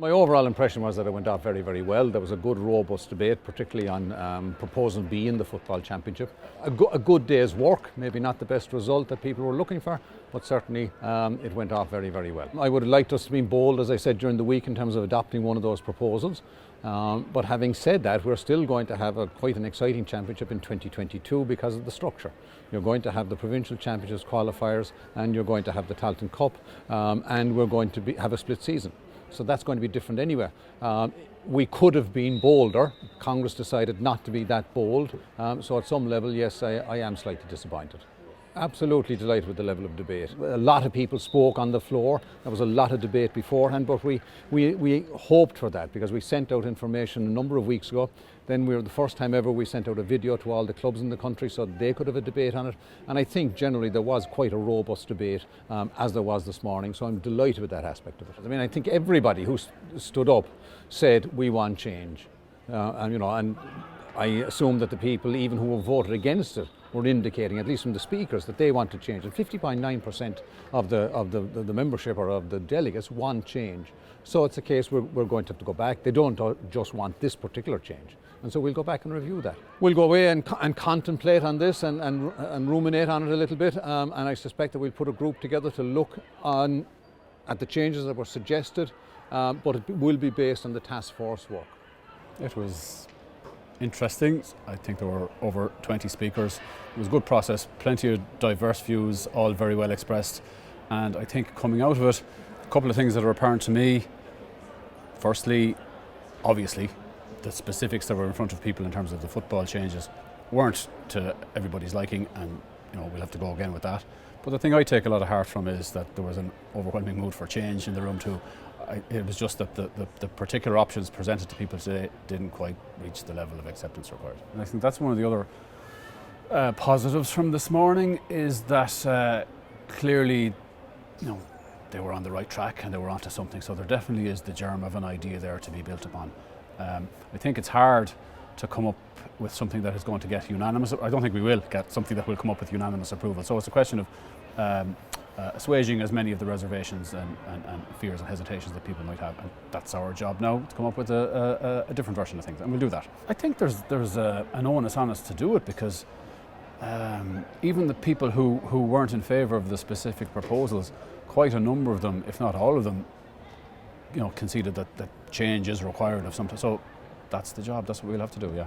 My overall impression was that it went off very, very well. There was a good, robust debate, particularly on Proposal B in the Football Championship. A good day's work, maybe not the best result that people were looking for, but certainly it went off very, very well. I would have liked us to be bold, as I said, during the week in terms of adopting one of those proposals. But having said that, we're still going to have quite an exciting championship in 2022 because of the structure. You're going to have the provincial championships qualifiers, and you're going to have the Tailteann Cup, and we're going to have a split season. So that's going to be different anyway. We could have been bolder. Congress decided not to be that bold. So at some level, yes, I am slightly disappointed. Absolutely delighted with the level of debate. A lot of people spoke on the floor. There was a lot of debate beforehand, but we hoped for that because we sent out information a number of weeks ago. Then we were the first time ever we sent out a video to all the clubs in the country so they could have a debate on it. And I think generally there was quite a robust debate as there was this morning. So I'm delighted with that aspect of it. I mean, I think everybody who stood up said we want change, and I assume that the people, even who voted against it, were indicating, at least from the speakers, that they want to change. And 50.9% of the membership or of the delegates want change. So it's a case we're going to have to go back. They don't just want this particular change. And so we'll go back and review that. We'll go away and contemplate on this and ruminate on it a little bit. And I suspect that we'll put a group together to look at the changes that were suggested, but it will be based on the task force work. It was interesting. I think there were over 20 speakers. It was a good process, plenty of diverse views, all very well expressed. And I think coming out of it, a couple of things that are apparent to me. Firstly, obviously, the specifics that were in front of people in terms of the football changes weren't to everybody's liking, and we'll have to go again with that. But the thing I take a lot of heart from is that there was an overwhelming mood for change in the room too. It was just that the particular options presented to people today didn't quite reach the level of acceptance required. And I think that's one of the other positives from this morning is that clearly, they were on the right track and they were onto something. So there definitely is the germ of an idea there to be built upon. I think it's hard to come up with something that is going to get unanimous. I don't think we will get something that will come up with unanimous approval. So it's a question of assuaging as many of the reservations and fears and hesitations that people might have, and that's our job now, to come up with a different version of things, and we'll do that. I think there's an onus on us to do it because even the people who weren't in favour of the specific proposals, quite a number of them, if not all of them, conceded that change is required of something. So that's the job, that's what we'll have to do, yeah.